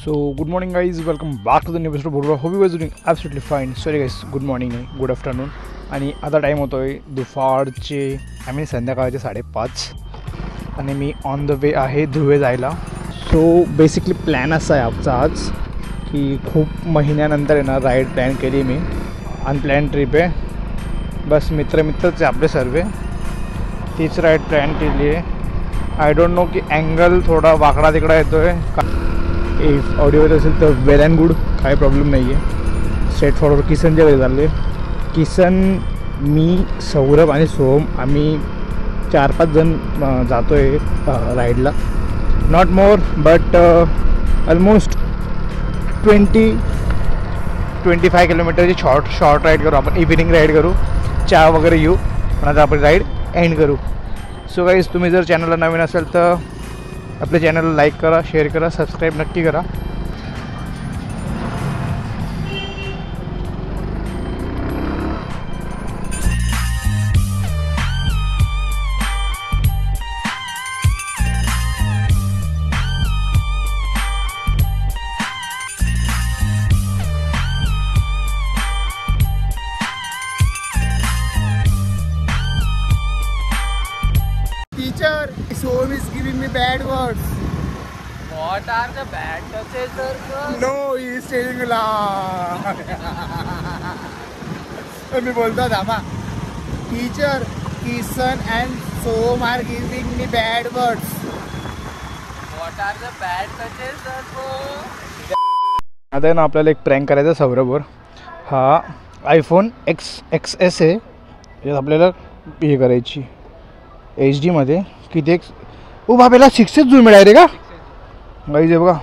So good morning guys, welcome back to the new episode of Hope you guys doing absolutely fine. Sorry guys, good morning नाही, good afternoon. आणि आता time होतो आहे दुपारचे संध्याकाळचे 5:30 आणि मी ऑन द वे आहे धुळे जायला. सो बेसिकली प्लॅन असा आहे आमचा आज की खूप महिन्यानंतर आहे ना राईड प्लॅन केली मी. अनप्लॅन ट्रिप आहे, बस मित्रच आहे आपले सर्व. तीच राईड प्लॅन केली आहे. आय डोंट नो की अँगल थोडा वाकडा तिकडा येतो आहे. इफ ऑडिओ येत असेल तर वेल अँड गुड, काही प्रॉब्लेम नाही आहे. स्ट्रेट फॉरवर्ड किसनच्या घरी चालले. किसन, मी, सौरभ आणि सोहम आम्ही 4-5 जण जातो आहे राईडला. नॉट मोर बट ऑलमोस्ट 20-25 किलोमीटरची शॉर्ट राईड करू आपण. इव्हिनिंग राईड करू, चहा वगैरे घेऊ आणि आता आपण राईड एंड करू. सो गाईज, तुम्ही जर चॅनलला नवीन असाल तर आपल्या चॅनलला लाईक करा, शेअर करा, सबस्क्राईब नक्की करा. Teacher, Soham is giving me bad words. What are the bad touches, sir? No, he is telling a lie. मी बोलतो थांबा. Teacher, Kisan and Soham are giving me bad words. What are the bad touches, sir? आता आहे ना आपल्याला एक prank करायचा सौरभवर. हा iPhone XS आहे, यात आपल्याला हे करायची HD मध्ये. किती एक बाबेला 6 झूम मिळाले रे का गाईज. आहे बघा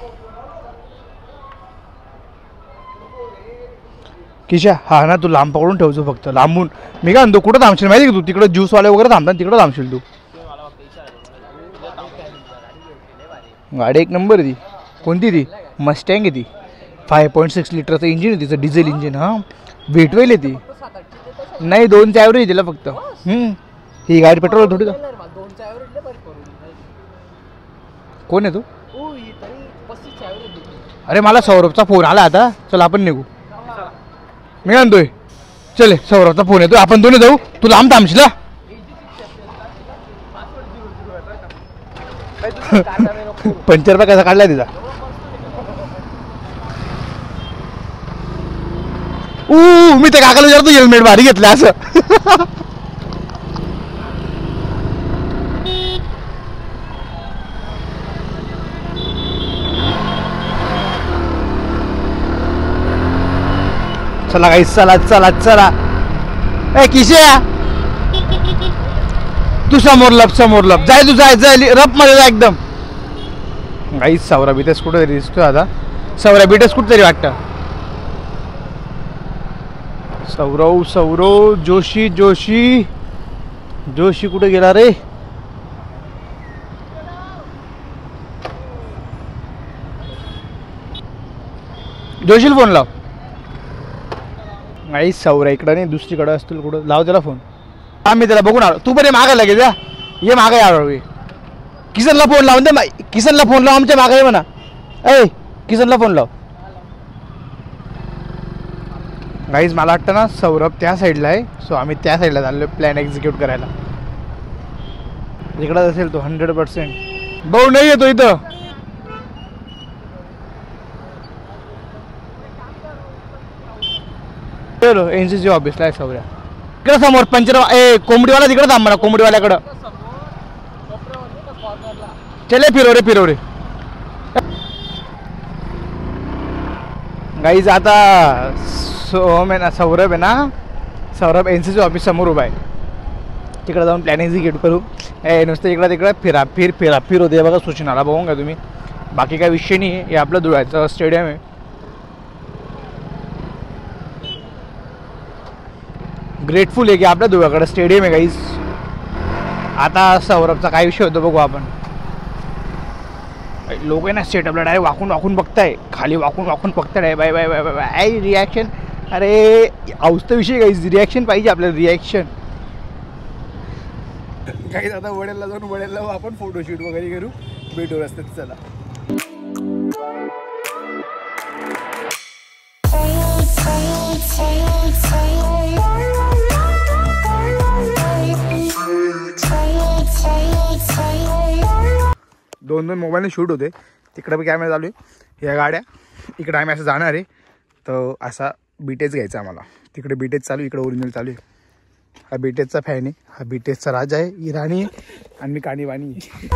किशा. हा ना, तू लांब पकडून ठेवतो फक्त, लांबून. मी काय म्हणतो, कुठं थांबशील माहिती का तू? तिकडं ज्यूसवाले वगैरे थांबतात, तिकडं थांबशील तू. गाडी एक नंबर आहे ती. कोणती ती? मस्टँग आहे ती. 5.6 लिटरचं इंजिन आहे तिचं, डिझेल इंजिन. हां, भेटवेल आहे ती. नाही, 2चं ॲव्हरेज दिला फक्त. ही गाडी पेट्रोल थोडी का. कोण आहे तू? अरे मला सौरभचा फोन आला आता. चल आपण निघू. मी आणतोय. चल, सौरभचा फोन येतो, आपण दोन्ही जाऊ. तू लांब थांबशील. ₹5 कसा काढलाय तिचा? मी त्या काकाला विचारतो हेल्मेट भारी घेतलं असं. चला गाईस, चला चला चला. ए किशा, तू समोर लप जाय, तू जाय रप मध्ये जा एकदम. गाईस, सौरभ इथेच कुठं तरी दिसतोय आता. सौरभ इथेच कुठं तरी वाटतं. सौरव जोशी कुठे गेला रे? जोशीला फोन लाव. नाही, सौरा इकडं नाही, दुसरीकडं असतील कुठं. लाव त्याला फोन. आम्ही त्याला बघून आलो. तू पण ये मागा लगेच. ये मागा यावे. किसनला फोन लावून दे. किसनला फोन लाव, आमच्या मागा ये म्हणा. ए किसनला फोन लाव. गाईज, मला वाटतं ना सौरभ त्या साईडला आहे. सो आम्ही त्या साईडला चाललो प्लॅन एक्झिक्यूट करायला. इकडंच असेल तो 100%. भाऊ नाही येतो इथं. चलो, NCC ऑफिसला आहे सौर्या. इकडं समोर पंचर. कोंबडीवाला तिकडं थांब म्हणा, कोंबडीवाल्याकडं. चले फिरव रे. गाईज, आता सोहम आहे ना, सौरभ आहे ना, सौरभ NCC ऑफिस समोर उभा आहे. तिकडे जाऊन प्लॅन एक्झिक्यूट करू. नुसतं इकडं तिकडं फिर होते बघा. सूचनाला बघून का तुम्ही. बाकी काय विषय नाही आहे. हे आपलं धुळ्याचं स्टेडियम आहे. ग्रेटफुल आहे की आपल्या धुळ्याकडे स्टेडियम आहे गाईज. आता सौरभचा काय विषय होतो बघू आपण. लोक आहे ना स्टेटअपला डायरेक्ट वाकून बघताय, खाली वाकून बघताय. By reaction. अरे अवस्था विषय गाईज, रिॲक्शन पाहिजे आपल्याला, रिॲक्शन. काही आता वडेला जाऊन आपण फोटोशूट वगैरे करू. भेटू रस्त्यात. चला. दोन मोबाईलने शूट होते. तिकडे पण कॅमेरा चालू आहे. या गाड्या इकडे आम्ही असं जाणार आहे. तर असा बीटेच घ्यायचा आम्हाला. तिकडे बीटेच चालू, इकडे ओरिजिनल चालू आहे. हा बीटेचचा फॅन आहे. हा बीटेचचा राजा आहे. ही राणी आहे आणि मी काणी वाणी आहे.